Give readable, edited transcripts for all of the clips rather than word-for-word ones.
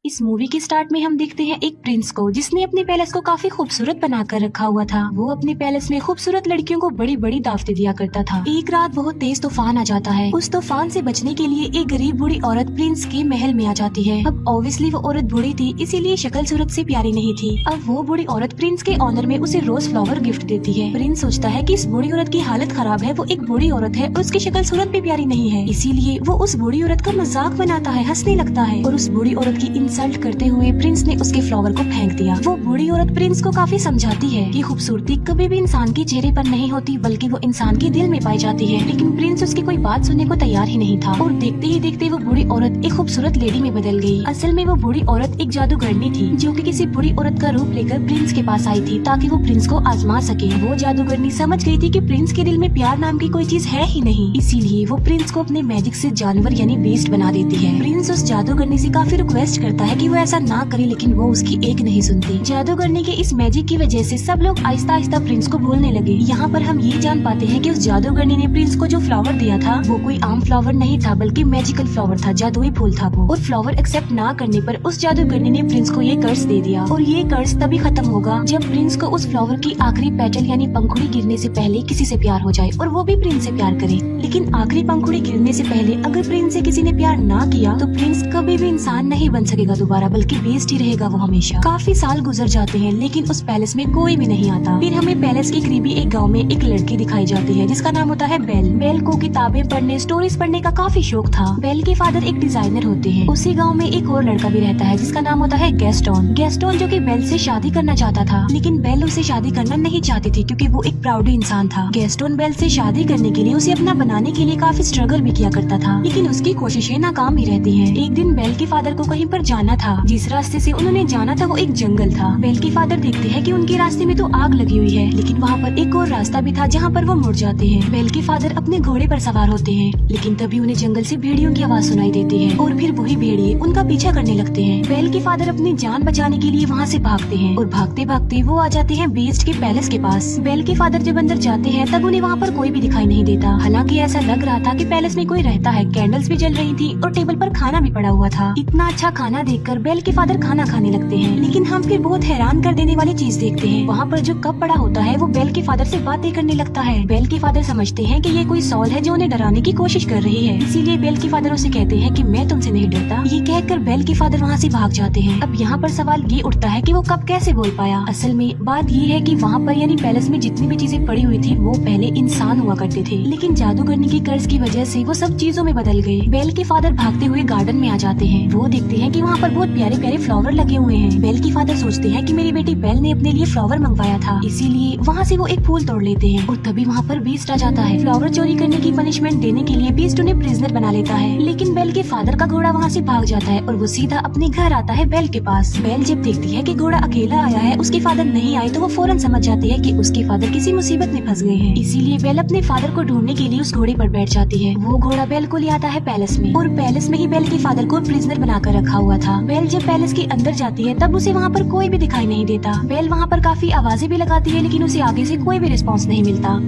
इस मूवी के स्टार्ट में हम देखते हैं एक प्रिंस को जिसने अपने पैलेस को काफी खूबसूरत बनाकर रखा हुआ था। वो अपने पैलेस में खूबसूरत लड़कियों को बड़ी बड़ी दावतें दिया करता था। एक रात बहुत तेज तूफान आ जाता है। उस तूफान से बचने के लिए एक गरीब बूढ़ी औरत प्रिंस के महल में आ जाती है। अब ऑब्वियसली वो औरत बूढ़ी थी, इसीलिए शक्ल सूरत से प्यारी नहीं थी। अब वो बूढ़ी औरत प्रिंस के ऑनर में उसे रोज फ्लावर गिफ्ट देती है। प्रिंस सोचता है कि इस बूढ़ी औरत की हालत खराब है, वो एक बूढ़ी औरत है और उसकी शक्ल सूरत भी प्यारी नहीं है, इसीलिए वो उस बूढ़ी औरत का मजाक बनाता है, हंसने लगता है और उस बूढ़ी औरत की इंसल्ट करते हुए प्रिंस ने उसके फ्लावर को फेंक दिया। वो बूढ़ी औरत प्रिंस को काफी समझाती है कि खूबसूरती कभी भी इंसान के चेहरे पर नहीं होती, बल्कि वो इंसान के दिल में पाई जाती है। लेकिन प्रिंस उसकी कोई बात सुनने को तैयार ही नहीं था और देखते ही देखते वो बूढ़ी औरत एक खूबसूरत लेडी में बदल गई। असल में वो बूढ़ी औरत एक जादूगरनी थी जो कि किसी बूढ़ी औरत का रूप लेकर प्रिंस के पास आई थी ताकि वो प्रिंस को आजमा सके। वो जादूगरनी समझ गई थी कि प्रिंस के दिल में प्यार नाम की कोई चीज है ही नहीं, इसीलिए वो प्रिंस को अपने मैजिक से जानवर यानी बीस्ट बना देती है। प्रिंस उस जादूगरनी से काफी रिक्वेस्ट करता है कि वो ऐसा ना करे, लेकिन वो उसकी एक नहीं सुनती। जादूगरनी के इस मैजिक की वजह से सब लोग आहिस्ता आहिस्ता प्रिंस को भूलने लगे। यहाँ पर हम ये जान पाते हैं कि उस जादूगरनी ने प्रिंस को जो फ्लावर दिया था वो कोई आम फ्लावर नहीं था, बल्कि मैजिकल फ्लावर था, जादुई फूल था वो। और फ्लावर एक्सेप्ट ना करने पर उस जादूगरनी ने प्रिंस को ये कर्ज दे दिया और ये कर्ज तभी खत्म होगा जब प्रिंस को उस फ्लावर की आखिरी पेटल यानी पंखुड़ी गिरने से पहले किसी से प्यार हो जाए और वो भी प्रिंस से प्यार करे। लेकिन आखिरी पंखुड़ी गिरने से पहले अगर प्रिंस से किसी ने प्यार ना किया तो प्रिंस कभी भी इंसान नहीं बन सकेगा दोबारा, बल्कि बेस्ट ही रहेगा वो हमेशा। काफी साल गुजर जाते हैं लेकिन उस पैलेस में कोई भी नहीं आता। फिर हमें पैलेस के करीबी एक गांव में एक लड़की दिखाई जाती है जिसका नाम होता है बेल। बेल को किताबें पढ़ने, स्टोरीज पढ़ने का काफी शौक था। बेल के फादर एक डिजाइनर होते हैं। उसी गांव में एक और लड़का भी रहता है जिसका नाम होता है गैस्टोन। गैस्टोन जो कि बेल से शादी करना चाहता था, लेकिन बेल उसे शादी करना नहीं चाहती थी क्योंकि वो एक प्राउड इंसान था। गैस्टोन बेल से शादी करने के लिए उसे अपना बनाने के लिए काफी स्ट्रगल भी किया करता था, लेकिन उसकी कोशिशें नाकाम ही रहती है। एक दिन बेल के फादर को कहीं पर जाना था। जिस रास्ते से उन्होंने जाना था वो एक जंगल था। बेल के फादर देखते हैं कि उनके रास्ते में तो आग लगी हुई है, लेकिन वहाँ पर एक और रास्ता भी था जहाँ पर वो मुड़ जाते हैं। बेल के फादर अपने घोड़े पर सवार होते हैं, लेकिन तभी उन्हें जंगल से भेड़ियों की आवाज सुनाई देती है और फिर वही भेड़िए उनका पीछा करने लगते हैं। बेल के फादर अपनी जान बचाने के लिए वहाँ से भागते हैं और भागते भागते वो आ जाते हैं बीस्ट के पैलेस के पास। बेल के फादर जब अंदर जाते हैं तब उन्हें वहाँ पर कोई भी दिखाई नहीं देता। हालांकि ऐसा लग रहा था कि पैलेस में कोई रहता है। कैंडल्स भी जल रही थी और टेबल पर खाना भी पड़ा हुआ था। इतना अच्छा खाना देखकर बेल के फादर खाना खाने लगते हैं, लेकिन हम फिर बहुत हैरान कर देने वाली चीज देखते हैं। वहाँ पर जो कप पड़ा होता है वो बेल के फादर से बातें करने लगता है। बेल के फादर समझते हैं कि ये कोई सॉल है जो उन्हें डराने की कोशिश कर रही है, इसीलिए बेल के फादर उसे कहते हैं कि मैं तुमसे नहीं डरता। ये कहकर बेल के फादर वहाँ से भाग जाते हैं। अब यहाँ पर सवाल ये उठता है कि वो कप कैसे बोल पाया। असल में बात ये है कि वहाँ पर यानी पैलेस में जितनी भी चीजें पड़ी हुई थी वो पहले इंसान हुआ करते थे, लेकिन जादूगरनी के कर्ज की वजह से वो सब चीजों में बदल गए। बेल के फादर भागते हुए गार्डन में आ जाते हैं। वो देखते हैं कि वहाँ पर बहुत प्यारे प्यारे फ्लावर लगे हुए हैं। बेल के फादर सोचते हैं कि मेरी बेटी बेल ने अपने लिए फ्लावर मंगवाया था, इसीलिए वहाँ से वो एक फूल तोड़ लेते हैं और तभी वहाँ पर बीस्ट आ जाता है। फ्लावर चोरी करने की पनिशमेंट देने के लिए बीस्ट उन्हें प्रिजनर बना लेता है, लेकिन बेल के फादर का घोड़ा वहाँ से भाग जाता है और वो सीधा अपने घर आता है बेल के पास। बेल जब देखती है कि घोड़ा अकेला आया है, उसके फादर नहीं आए, तो वो फौरन समझ जाती है कि उसके फादर किसी मुसीबत में फंस गए हैं। इसीलिए बेल अपने फादर को ढूंढने के लिए उस घोड़े पर बैठ जाती है। वो घोड़ा बेल को ले आता है पैलेस में और पैलेस में ही बेल के फादर को प्रिजनर बनाकर रखा हुआ था। बेल जब पैलेस के अंदर जाती है तब उसे वहाँ पर कोई भी दिखाई नहीं देता। बेल वहाँ पर काफी आवाजें भी लगाती है, लेकिन उसे आगे से कोई भी रिस्पॉन्स नहीं मिलता।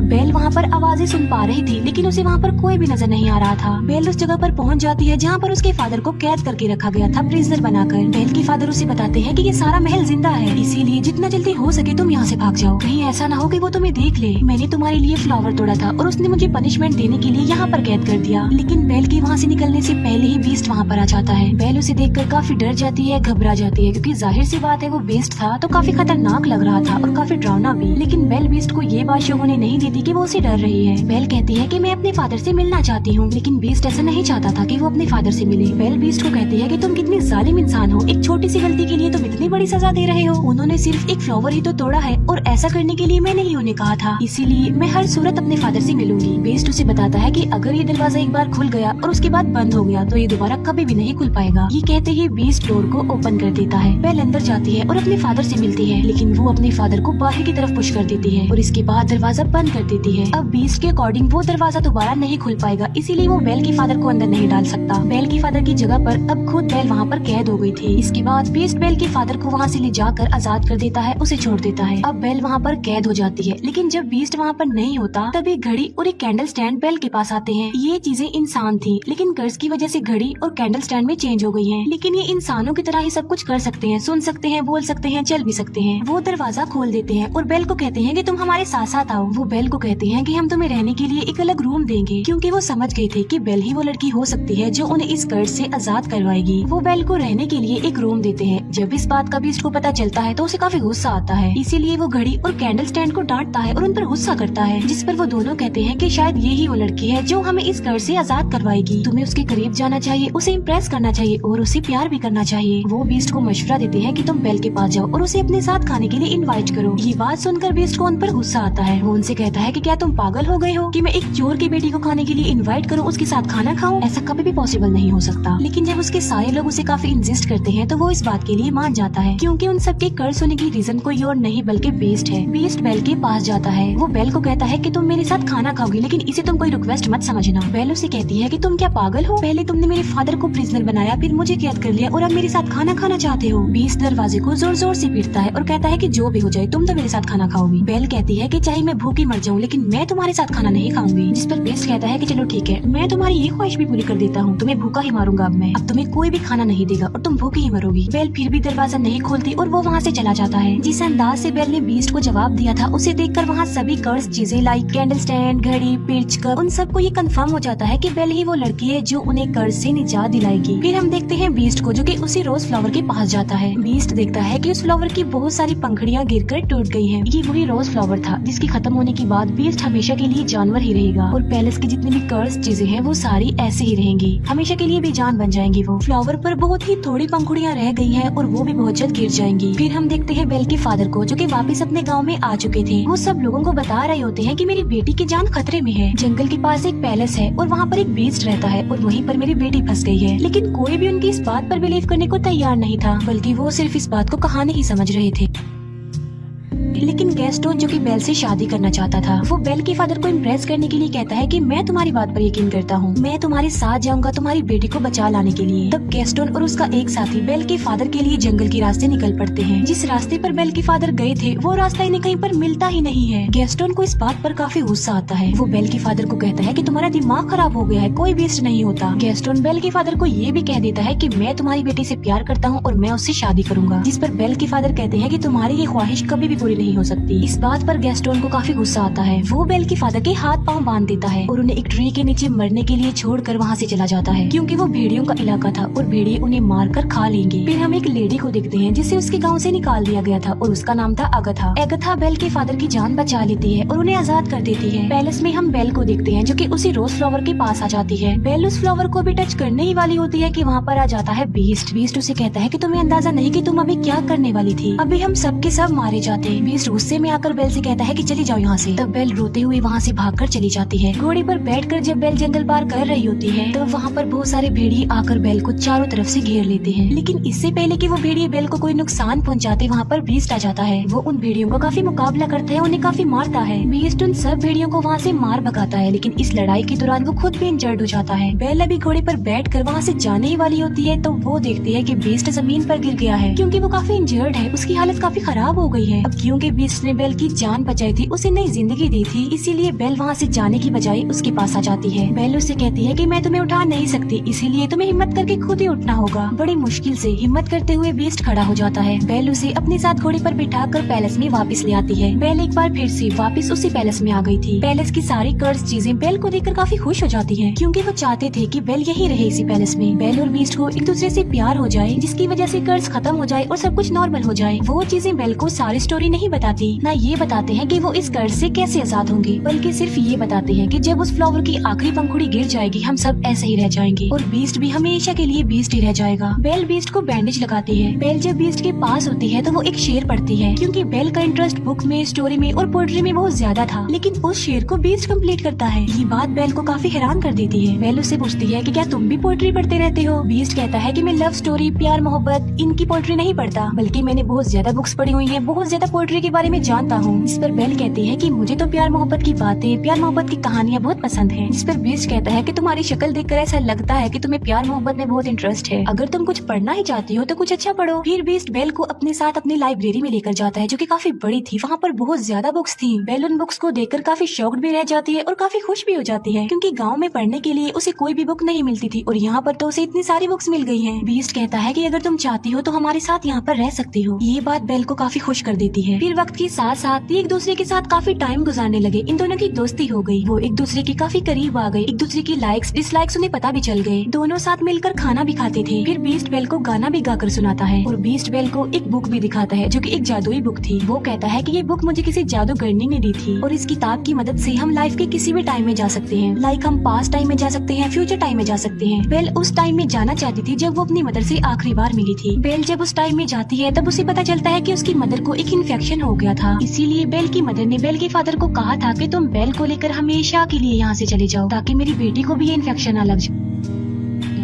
बेल वहाँ पर आवाजें सुन पा रही थी, लेकिन उसे वहाँ पर कोई भी नजर नहीं आ रहा था। बेल उस जगह पर पहुँच जाती है जहाँ पर उसके फादर को कैद करके रखा गया था, प्रिजनर बनाकर। बेल के फादर उसे बताते हैं कि ये सारा महल जिंदा है, इसीलिए जितना जल्दी हो सके तुम यहाँ से भाग जाओ। कहीं ऐसा ना हो कि वो तुम्हें देख ले। मैंने तुम्हारे लिए फ्लावर तोड़ा था और उसने मुझे पनिशमेंट देने के लिए यहाँ पर कैद कर दिया। लेकिन बेल के वहाँ से निकलने से पहले ही बीस्ट वहाँ पर आ जाता है। बेल उसे देखकर काफी डर जाती है, घबरा जाती है, क्योंकि जाहिर सी बात है वो बीस्ट था तो काफी खतरनाक लग रहा था और काफी डरावना भी। लेकिन बेल बीस्ट को ये बात शो होने नहीं देती कि वो उसे डर रही है। बेल कहती है कि मैं अपने फादर से मिलना चाहती हूँ, लेकिन बीस्ट ऐसा नहीं चाहता था कि वो अपने फादर से मिले। बेल बीस्ट को कहती है कि तुम कितनी जालिम इंसान हो, एक छोटी सी गलती के लिए तुम इतनी बड़ी सजा दे रहे हो। उन्होंने सिर्फ एक फ्लावर ही तो तोड़ा है और ऐसा करने के लिए मैंने ही उन्हें कहा था, इसीलिए मैं हर सूरत अपने फादर से मिलूंगी। बीस्ट उसे बताता है कि अगर ये दरवाजा एक बार खुल गया और उसके बाद बंद हो गया तो ये दोबारा कभी भी नहीं खुल पाएगा। ये कहते ही बीस्ट डोर को ओपन कर देता है। बेल अंदर जाती है और अपने फादर से मिलती है, लेकिन वो अपने फादर को बाहर की तरफ पुश कर देती है और इसके बाद दरवाजा बंद कर देती है। अब बीस्ट के अकॉर्डिंग वो दरवाजा दोबारा नहीं खुल पाएगा, इसीलिए वो बेल के फादर को अंदर नहीं डाल सकता। बेल के फादर की जगह पर अब खुद बेल वहाँ पर कैद हो गई थी। इसके बाद बीस्ट बेल के फादर को वहाँ से ले जाकर आजाद कर देता है, उसे छोड़ देता है। अब बेल वहाँ पर कैद हो जाती है, लेकिन जब बीस्ट वहाँ पर नहीं होता तब एक घड़ी और एक कैंडल स्टैंड बेल के पास आते हैं। ये चीजें इंसान थी, लेकिन कर्ज की वजह से घड़ी और कैंडल स्टैंड में चेंज हो गई है। लेकिन ये इंसानों की तरह ही सब कुछ कर सकते हैं, सुन सकते हैं, बोल सकते हैं, चल भी सकते हैं। वो दरवाजा खोल देते हैं और बेल को कहते हैं कि तुम हमारे साथ साथ आओ। वो बेल को कहते हैं कि हम तुम्हें रहने के लिए एक अलग रूम देंगे, क्योंकि वो समझ गए थे कि बेल ही वो लड़की हो सकती है जो उन्हें इस कर्ज से आजाद करवाएगी। वो बेल को रहने के लिए एक रूम देते हैं। जब इस बात का बीस्ट को पता चलता है तो उसे काफी गुस्सा आता है, इसीलिए वो घड़ी और कैंडल स्टैंड को डांटता है और उन पर गुस्सा करता है, जिस पर वो दोनों कहते हैं कि शायद ये ही वो लड़की है जो हमें इस कर्ज से आजाद करवाएगी। तुम्हें उसके करीब जाना चाहिए, उसे इम्प्रेस करना चाहिए और उसे प्यार भी करना चाहिए। वो बीस्ट को मशवरा देते हैं कि तुम बेल के पास जाओ और उसे अपने साथ खाने के लिए इनवाइट करो। ये बात सुनकर बीस्ट को उन पर गुस्सा आता है। वो उनसे कहता है कि क्या तुम पागल हो गए हो कि मैं एक चोर की बेटी को खाने के लिए इनवाइट करूं, उसके साथ खाना खाऊं? ऐसा कभी भी पॉसिबल नहीं हो सकता। लेकिन जब उसके सारे लोग उसे काफी इंसिस्ट करते हैं तो वो इस बात के लिए मान जाता है, क्योंकि उन सबके कर्ज होने की रीजन कोई और नहीं बल्कि बीस्ट है। बीस्ट बेल के पास जाता है। वो बेल को कहता है कि तुम मेरे साथ खाना खाओगी, लेकिन इसे तुम कोई रिक्वेस्ट मत समझना। बेल उसे कहती है कि तुम क्या पागल हो? पहले तुमने मेरे फादर को प्रिजनर बनाया, फिर मुझे कैद कर लिया और अब मेरे साथ खाना खाना चाहते हो। बीस्ट दरवाजे को जोर जोर से पीटता है और कहता है कि जो भी हो जाए तुम तो मेरे साथ खाना खाओगी। बेल कहती है कि चाहे मैं भूखी मर जाऊं, लेकिन मैं तुम्हारे साथ खाना नहीं खाऊंगी। जिस पर बीस्ट कहता है कि चलो ठीक है, मैं तुम्हारी ये ख्वाहिश भी पूरी कर देता हूँ, तुम्हें भूखा ही मारूंगा। अब तुम्हें कोई भी खाना नहीं देगा और तुम भूखी ही मरोगी। बेल फिर भी दरवाजा नहीं खोलती और वो वहाँ से चला जाता है। जिस अंदाज से बेल ने बीस्ट को जवाब दिया था, उसे देखकर वहाँ सभी कर्ज चीजें लाइक कैंडल स्टैंड, घड़ी, पिच, कप, उन सबको ये कंफर्म हो जाता है कि बेल ही वो लड़की है जो उन्हें कर्ज से निजात दिलाएगी। फिर हम देखते हैं बीस्ट को, जो कि उसी रोज फ्लावर के पास जाता है। बीस्ट देखता है कि उस फ्लावर की बहुत सारी पंखुड़ियाँ गिरकर टूट गई हैं। ये वही रोज फ्लावर था जिसकी खत्म होने के बाद बीस्ट हमेशा के लिए जानवर ही रहेगा और पैलेस की जितनी भी कर्ज चीजें हैं वो सारी ऐसे ही रहेंगी, हमेशा के लिए बेजान बन जाएंगी। वो फ्लावर पर बहुत ही थोड़ी पंखुड़ियाँ रह गई हैं और वो भी बहुत जल्द गिर जाएंगी। फिर हम देखते हैं बेल के फादर को, जो कि वापस अपने गांव में आ चुके थे। वो सब लोगों को बता रहे होते हैं कि मेरी बेटी की जान खतरे में है। जंगल के पास एक पैलेस है और वहाँ पर एक बीस्ट रहता है और वहीं पर मेरी बेटी फंस गई है। लेकिन कोई भी उनकी इस बात पर बिलीव करने को तैयार नहीं था, बल्कि वो सिर्फ इस बात को कहानी ही समझ रहे थे। लेकिन गैस्टोन, जो कि बेल से शादी करना चाहता था, वो बेल के फादर को इम्प्रेस करने के लिए कहता है कि मैं तुम्हारी बात पर यकीन करता हूँ, मैं तुम्हारे साथ जाऊंगा तुम्हारी बेटी को बचा लाने के लिए। तब गैस्टोन और उसका एक साथी बेल के फादर के लिए जंगल के रास्ते निकल पड़ते हैं। जिस रास्ते पर बेल के फादर गए थे वो रास्ता इन्हें कहीं पर मिलता ही नहीं है। गैस्टोन को इस बात पर काफी गुस्सा आता है। वो बेल के फादर को कहता है कि तुम्हारा दिमाग खराब हो गया है, कोई बीस्ट नहीं होता। गैस्टोन बेल के फादर को ये भी कह देता है कि मैं तुम्हारी बेटी से प्यार करता हूँ और मैं उससे शादी करूंगा। जिस पर बेल के फादर कहते हैं कि तुम्हारी ये ख्वाहिश कभी भी पूरी नहीं हो सकती। इस बात पर गैस्टोन को काफी गुस्सा आता है। वो बेल के फादर के हाथ पांव बांध देता है और उन्हें एक ट्री के नीचे मरने के लिए छोड़कर वहाँ से चला जाता है, क्योंकि वो भेड़ियों का इलाका था और भेड़िए उन्हें मारकर खा लेंगे। फिर हम एक लेडी को देखते हैं जिसे उसके गांव से निकाल दिया गया था और उसका नाम था अगथा। अगथा बेल के फादर की जान बचा लेती है और उन्हें आजाद कर देती है। पैलेस में हम बेल को देखते हैं, जो कि उसी रोज फ्लावर के पास आ जाती है। बेल उस फ्लावर को भी टच करने ही वाली होती है कि वहाँ पर आ जाता है बीस्ट। बीस्ट उसे कहता है कि तुम्हें अंदाजा नहीं कि तुम अभी क्या करने वाली थी, अभी हम सब के सब मारे जाते हैं। बीस्ट गुस्से में आकर बेल से कहता है कि चली जाओ यहाँ से। तब बेल रोते हुए वहाँ से भागकर चली जाती है। घोड़े पर बैठकर जब बेल जंगल पार कर रही होती है तो वहाँ पर बहुत सारे भेड़िए आकर बेल को चारों तरफ से घेर लेते हैं। लेकिन इससे पहले कि वो भेड़िए बेल को कोई नुकसान पहुँचाते, वहाँ पर बीस्ट आ जाता है। वो उन भेड़ियों का काफी मुकाबला करता है, उन्हें काफी मारता है। बीस्ट उन सब भेड़ियों को वहाँ से मार भगाता है, लेकिन इस लड़ाई के दौरान वो खुद भी इंजर्ड हो जाता है। बेल अभी घोड़े पर बैठकर वहाँ से जाने ही वाली होती है तो वो देखती है कि बीस्ट जमीन पर गिर गया है, क्योंकि वो काफी इंजर्ड है, उसकी हालत काफी खराब हो गई है। अब क्योंकि बीस्ट ने बेल की जान बचाई थी, उसे नई जिंदगी दी थी, इसीलिए बेल वहाँ से जाने की बजाय उसके पास आ जाती है। बेल उससे कहती है कि मैं तुम्हें उठा नहीं सकती, इसीलिए तुम्हें हिम्मत करके खुद ही उठना होगा। बड़ी मुश्किल से हिम्मत करते हुए बीस्ट खड़ा हो जाता है। बेल उसे अपने साथ घोड़े पर बिठाकर पैलेस में वापस ले आती है। बेल एक बार फिर से वापस उसी पैलेस में आ गई थी। पैलेस की सारी कर्ज चीजें बेल को देखकर काफी खुश हो जाती है, क्योंकि वो चाहते थे कि बेल यही रहे इसी पैलेस में। बेल और बीस्ट को एक दूसरे से प्यार हो जाए, जिसकी वजह से कर्ज खत्म हो जाए और सब कुछ नॉर्मल हो जाए। वो चीजें बेल को सारी स्टोरी नहीं बताती, ना ये बताते हैं कि वो इस कर्ज से कैसे आजाद होंगे, बल्कि सिर्फ ये बताते हैं कि जब उस फ्लावर की आखिरी पंखुड़ी गिर जाएगी हम सब ऐसे ही रह जाएंगे और बीस्ट भी हमेशा के लिए बीस्ट ही रह जाएगा। बेल बीस्ट को बैंडेज लगाती है। बेल जब बीस्ट के पास होती है तो वो एक शेर पढ़ती है, क्योंकि बेल का इंटरेस्ट बुक में, स्टोरी में और पोएट्री में बहुत ज्यादा था, लेकिन उस शेर को बीस्ट कंप्लीट करता है। ये बात बेल को काफी हैरान कर देती है। बेल उससे पूछती है कि क्या तुम भी पोएट्री पढ़ते रहते हो? बीस्ट कहता है कि मैं लव स्टोरी, प्यार, मोहब्बत, इनकी पोएट्री नहीं पढ़ता, बल्कि मैंने बहुत ज्यादा बुक्स पढ़ी हुई है, बहुत ज्यादा पोएट्री के बारे में जानता हूँ। इस पर बेल कहती है कि मुझे तो प्यार मोहब्बत की बातें, प्यार मोहब्बत की कहानियाँ बहुत पसंद है। जिस पर बीस्ट कहता है कि तुम्हारी शक्ल देखकर ऐसा लगता है कि तुम्हें प्यार मोहब्बत में बहुत इंटरेस्ट है। अगर तुम कुछ पढ़ना ही चाहती हो तो कुछ अच्छा पढ़ो। फिर बीस्ट बेल को अपने साथ अपनी लाइब्रेरी में लेकर जाता है, जो कि काफी बड़ी थी। वहाँ पर बहुत ज्यादा बुक्स थी। बेल उन बुक्स को देखकर काफी शॉक्ड भी रह जाती है और काफी खुश भी हो जाती है, क्योंकि गाँव में पढ़ने के लिए उसे कोई भी बुक नहीं मिलती थी और यहाँ पर तो उसे इतनी सारी बुक्स मिल गई है। बीस्ट कहता है कि अगर तुम चाहती हो तो हमारे साथ यहाँ पर रह सकती हो। ये बात बेल को काफी खुश कर देती है। फिर वक्त के साथ साथ एक दूसरे के साथ काफी टाइम गुजारने लगे। इन दोनों की दोस्ती हो गई। वो एक दूसरे के काफी करीब आ गए। एक दूसरे की लाइक्स डिसलाइक्स उन्हें पता भी चल गए। दोनों साथ मिलकर खाना भी खाते थे। फिर बीस्ट बेल को गाना भी गाकर सुनाता है और बीस्ट बेल को एक बुक भी दिखाता है, जो कि एक जादुई बुक थी। वो कहता है कि ये बुक मुझे किसी जादूगरनी ने दी थी और इस किताब की मदद से हम लाइफ के किसी भी टाइम में जा सकते हैं। लाइक हम पास्ट टाइम में जा सकते हैं, फ्यूचर टाइम में जा सकते हैं। बेल उस टाइम में जाना चाहती थी जब वो अपनी मदर से आखिरी बार मिली थी। बेल जब उस टाइम में जाती है तब उसे पता चलता है कि उसकी मदर को एक इन्फेक्शन हो गया था। इसीलिए बेल की मदर ने बेल के फादर को कहा था कि तुम बेल को लेकर हमेशा के लिए यहाँ से चले जाओ, ताकि मेरी बेटी को भी ये इन्फेक्शन न लग जाए।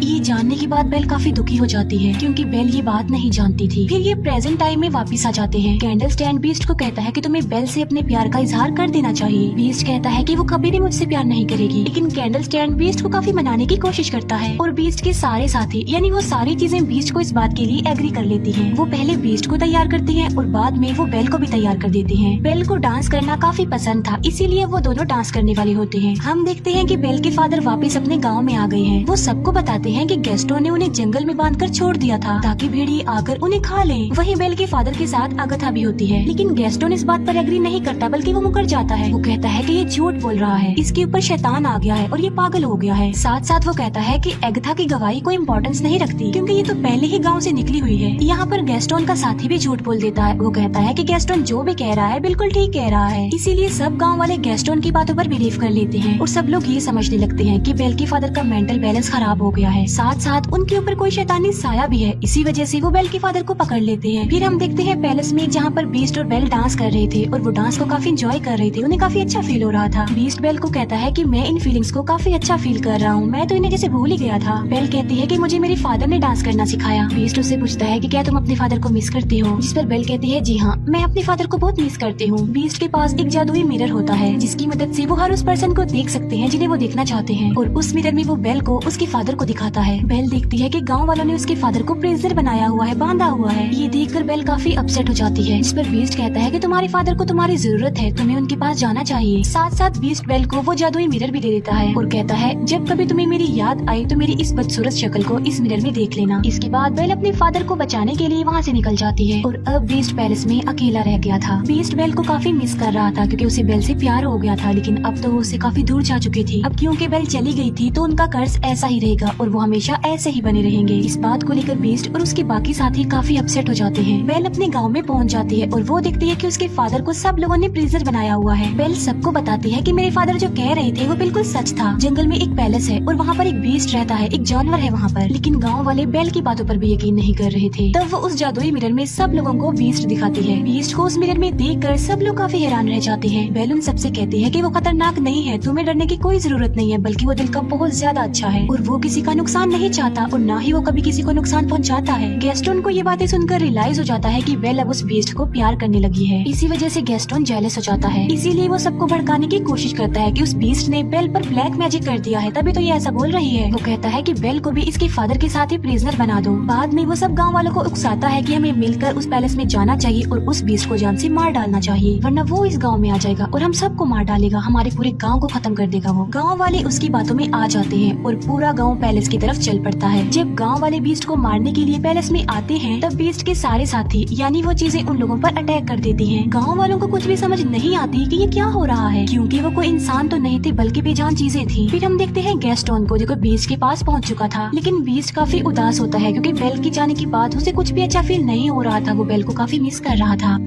ये जानने के बाद बेल काफी दुखी हो जाती है, क्योंकि बेल ये बात नहीं जानती थी। फिर ये प्रेजेंट टाइम में वापस आ जाते हैं। कैंडल स्टैंड बीस्ट को कहता है कि तुम्हें बेल से अपने प्यार का इजहार कर देना चाहिए। बीस्ट कहता है कि वो कभी भी मुझसे प्यार नहीं करेगी, लेकिन कैंडल स्टैंड बीस्ट को काफी मनाने की कोशिश करता है और बीस्ट के सारे साथी यानी वो सारी चीजें बीस्ट को इस बात के लिए एग्री कर लेती है। वो पहले बीस्ट को तैयार करती है और बाद में वो बेल को भी तैयार कर देती है। बेल को डांस करना काफी पसंद था, इसीलिए वो दोनों डांस करने वाले होते हैं। हम देखते हैं कि बेल के फादर वापस अपने गाँव में आ गए हैं। वो सबको बताते हैं कि गेस्टों ने उन्हें जंगल में बांधकर छोड़ दिया था ताकि भेड़िए आकर उन्हें खा लें। वहीं बेल के फादर के साथ अगथा भी होती है, लेकिन गेस्टोन इस बात पर एग्री नहीं करता, बल्कि वो मुकर जाता है। वो कहता है कि ये झूठ बोल रहा है, इसके ऊपर शैतान आ गया है और ये पागल हो गया है। साथ साथ वो कहता है कि अगथा की गवाही कोई इम्पोर्टेंस नहीं रखती, क्योंकि ये तो पहले ही गाँव से निकली हुई है। यहाँ पर गेस्टोन का साथी भी झूठ बोल देता है। वो कहता है कि गेस्टोन जो भी कह रहा है बिल्कुल ठीक कह रहा है। इसीलिए सब गाँव वाले गेस्टोन की बातों पर बिलीव कर लेते हैं और सब लोग ये समझने लगते हैं कि बेल के फादर का मेंटल बैलेंस खराब हो गया है। साथ साथ उनके ऊपर कोई शैतानी साया भी है। इसी वजह से वो बेल के फादर को पकड़ लेते हैं। फिर हम देखते हैं पैलेस में, जहाँ पर बीस्ट और बेल डांस कर रहे थे और वो डांस को काफी एंजॉय कर रहे थे। उन्हें काफी अच्छा फील हो रहा था। बीस्ट बेल को कहता है कि मैं इन फीलिंग्स को काफी अच्छा फील कर रहा हूँ, मैं तो इन्हें जैसे भूल ही गया था। बेल कहती है कि मुझे मेरे फादर ने डांस करना सिखाया। बीस्ट उससे पूछता है कि क्या तुम अपने फादर को मिस करती हो, जिस पर बेल कहती है जी हाँ, मैं अपने फादर को बहुत मिस करती हूँ। बीस्ट के पास एक जादुई मिरर होता है, जिसकी मदद से वो हर उस पर्सन को देख सकते हैं जिन्हें वो देखना चाहते हैं, और उस मिरर में वो बेल को उसके फादर को दिखाता है। बेल देखती है कि गाँव वालों ने उसके फादर को प्रिजनर बनाया हुआ है, बांधा हुआ है। ये देखकर बेल काफी अपसेट हो जाती है। इस पर बीस्ट कहता है कि तुम्हारे फादर को तुम्हारी जरूरत है, तुम्हें उनके पास जाना चाहिए। साथ साथ बीस्ट बेल को वो जादुई मिरर भी दे देता है और कहता है जब कभी तुम्हें मेरी याद आई तो मेरी इस बदसूरत शक्ल को इस मिरर में देख लेना। इसके बाद बेल अपने फादर को बचाने के लिए वहाँ से निकल जाती है और अब बीस्ट पैलेस में अकेला रह गया था। बीस्ट बेल को काफी मिस कर रहा था, क्योंकि उसे बेल से प्यार हो गया था, लेकिन अब तो वो उससे काफी दूर जा चुकी थी। अब क्योंकि बेल चली गई थी तो उनका कर्ज ऐसा ही रहेगा और वो हमेशा ऐसे ही बने रहेंगे। इस बात को लेकर बीस्ट और उसके बाकी साथी काफी अपसेट हो जाते हैं। बेल अपने गांव में पहुंच जाती है और वो देखती है कि उसके फादर को सब लोगों ने प्रिजनर बनाया हुआ है। बेल सबको बताती है कि मेरे फादर जो कह रहे थे वो बिल्कुल सच था। जंगल में एक पैलेस है और वहाँ पर एक बीस्ट रहता है, एक जानवर है वहाँ पर। लेकिन गाँव वाले बेल की बातों पर भी यकीन नहीं कर रहे थे। तब वो उस जादुई मिरर में सब लोगों को बीस्ट दिखाती है। बीस्ट को उस मिरर में देखकर सब लोग काफी हैरान रह जाते हैं। बेल उन सबसे कहती है कि वो खतरनाक नहीं है, तुम्हें डरने की कोई जरूरत नहीं है, बल्कि वो दिल का बहुत ज्यादा अच्छा है और वो किसी का नुकसान नहीं चाहता और न ही वो कभी किसी को नुकसान पहुँचाता है। गेस्टोन को ये बातें सुनकर रियलाइज हो जाता है कि बेल अब उस बीस्ट को प्यार करने लगी है। इसी वजह से गेस्टोन जेलस हो जाता है। इसीलिए वो सबको भड़काने की कोशिश करता है कि उस बीस्ट ने बेल पर ब्लैक मैजिक कर दिया है, तभी तो ये ऐसा बोल रही है। वो कहता है कि बेल को भी इसके फादर के साथ ही प्रिजनर बना दो। बाद में वो सब गाँव वालों को उकसाता है कि हमें मिलकर उस पैलेस में जाना चाहिए और उस बीस्ट को जान से मार डालना चाहिए, वरना वो इस गाँव में आ जाएगा और हम सबको मार डालेगा, हमारे पूरे गाँव को खत्म कर देगा। वो गाँव वाले उसकी बातों में आ जाते हैं और पूरा गाँव पैलेस की तरफ चल पड़ता है। जब गाँव वाले बीस्ट को मारने के लिए पैलेस में आते हैं तब बीस्ट के सारे साथी यानी वो चीजें उन लोगों पर अटैक कर देती हैं। गाँव वालों को कुछ भी समझ नहीं आती कि ये क्या हो रहा है, क्योंकि वो कोई इंसान तो नहीं थे बल्कि बेजान चीजें थी। फिर हम देखते हैं गेस्टोन को, जो बीस्ट के पास पहुंच चुका था, लेकिन बीस्ट काफी उदास होता है क्योंकि बेल के जाने के बाद उसे कुछ भी अच्छा फील नहीं हो रहा था। वो बेल को काफी मिस कर रहा था।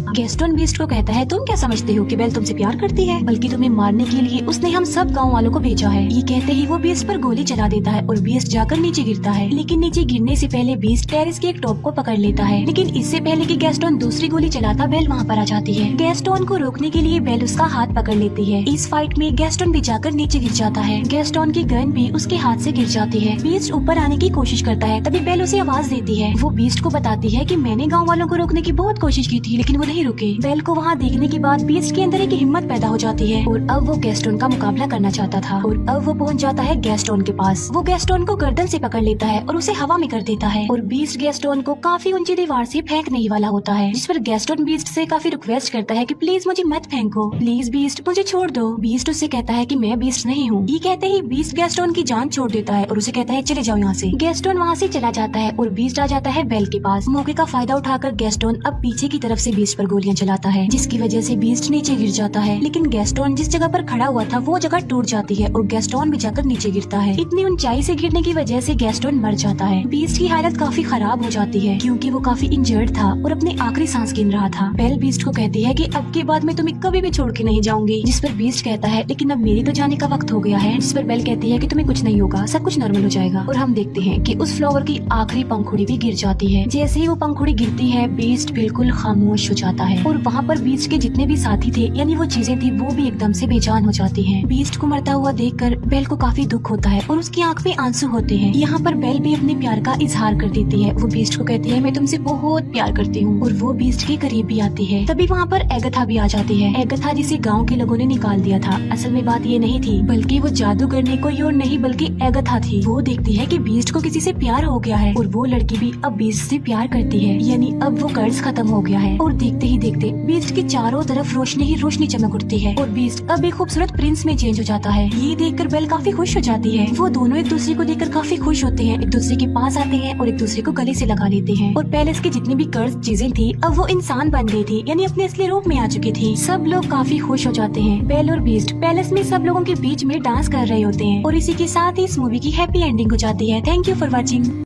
गेस्टोन बीस्ट को कहता है तुम क्या समझते हो कि बेल तुमसे प्यार करती है, बल्कि तुम्हें मारने के लिए उसने हम सब गांव वालों को भेजा है। ये कहते ही वो बीस्ट पर गोली चला देता है और बीस्ट जाकर नीचे गिरता है। लेकिन नीचे गिरने से पहले बीस्ट टेरेस के एक टॉप को पकड़ लेता है, लेकिन इससे पहले कि गेस्टोन दूसरी गोली चलाता बेल वहाँ पर आ जाती है। गेस्टोन को रोकने के लिए बेल उसका हाथ पकड़ लेती है। इस फाइट में गेस्टोन भी जाकर नीचे गिर जाता है। गेस्टोन की गन भी उसके हाथ से गिर जाती है। बीस्ट ऊपर आने की कोशिश करता है, तभी बेल उसे आवाज देती है। वो बीस्ट को बताती है कि मैंने गाँव वालों को रोकने की बहुत कोशिश की थी, लेकिन वो नहीं रुके। बेल को वहाँ देखने के बाद बीस्ट के अंदर एक हिम्मत पैदा हो जाती है और अब वो गैस्टोन का मुकाबला करना चाहता था और अब वो पहुँच जाता है गैस्टोन के पास। वो गैस्टोन को गर्दन से पकड़ लेता है और उसे हवा में कर देता है और बीस्ट गैस्टोन को काफी ऊंची दीवार से फेंकने ही वाला होता है, जिस पर गैस्टोन बीस्ट से काफी रिक्वेस्ट करता है कि प्लीज मुझे मत फेंको, प्लीज बीस्ट मुझे छोड़ दो। बीस्ट उससे कहता है कि मैं बीस्ट नहीं हूँ। ये कहते ही बीस्ट गैस्टोन की जान छोड़ देता है और उसे कहता है चले जाओ यहाँ से। गैस्टोन वहाँ से चला जाता है और बीस्ट आ जाता है बेल के पास। मौके का फायदा उठाकर गैस्टोन अब पीछे की तरफ से बीस्ट पर गोलियां चलाता है, जिसकी वजह से बीस्ट नीचे गिर जाता है। लेकिन गैस्टोन जिस जगह पर खड़ा हुआ था वो जगह टूट जाती है और गैस्टोन भी जाकर नीचे गिरता है। इतनी ऊंचाई से गिरने की वजह से गैस्टोन मर जाता है। बीस्ट की हालत काफी खराब हो जाती है क्योंकि वो काफी इंजर्ड था और अपनी आखिरी सांस गिन रहा था। बेल बीस्ट को कहती है कि अब के बाद मैं तुम्हें कभी भी छोड़ के नहीं जाऊंगी, जिस पर बीस्ट कहता है लेकिन अब मेरी तो जाने का वक्त हो गया है, जिस पर बेल कहती है कि तुम्हें कुछ नहीं होगा, सब कुछ नॉर्मल हो जाएगा। और हम देखते हैं कि उस फ्लावर की आखिरी पंखुड़ी भी गिर जाती है। जैसे ही वो पंखुड़ी गिरती है बीस्ट बिल्कुल खामोश हो जाता है और वहाँ पर बीस्ट के जितने भी साथी थे यानी वो चीजें थी वो भी एकदम से बेजान हो जाती हैं। बीस्ट को मरता हुआ देखकर बेल को काफी दुख होता है और उसकी आंख में आंसू होते हैं। यहाँ पर बेल भी अपने प्यार का इजहार कर देती है। वो बीस्ट को कहती है मैं तुमसे बहुत प्यार करती हूँ और वो बीस्ट के करीब भी आती है। तभी वहाँ पर एगथा भी आ जाती है। एगथा जिसे गाँव के लोगों ने निकाल दिया था। असल में बात ये नहीं थी बल्कि वो जादूगर कोई और नहीं बल्कि एगथा थी। वो देखती है कि बीस्ट को किसी से प्यार हो गया है और वो लड़की भी अब बीस्ट से प्यार करती है, यानी अब वो कर्ज खत्म हो गया है। और देखते ही देखते बीस्ट के चारों तरफ रोशनी ही रोशनी चमक उठती है और बीस्ट अब एक खूबसूरत प्रिंस में चेंज हो जाता है। ये देखकर बेल काफी खुश हो जाती है। वो दोनों एक दूसरे को देखकर काफी खुश होते हैं, एक दूसरे के पास आते हैं और एक दूसरे को गले से लगा लेते हैं। और पैलेस की जितनी भी कर्ज चीजें थी अब वो इंसान बन गई थी, यानी अपने असली रूप में आ चुकी थी। सब लोग काफी खुश हो जाते हैं। बेल और बीस्ट पैलेस में सब लोगों के बीच में डांस कर रहे होते हैं और इसी के साथ ही इस मूवी की हैप्पी एंडिंग हो जाती है। Thank you for watching.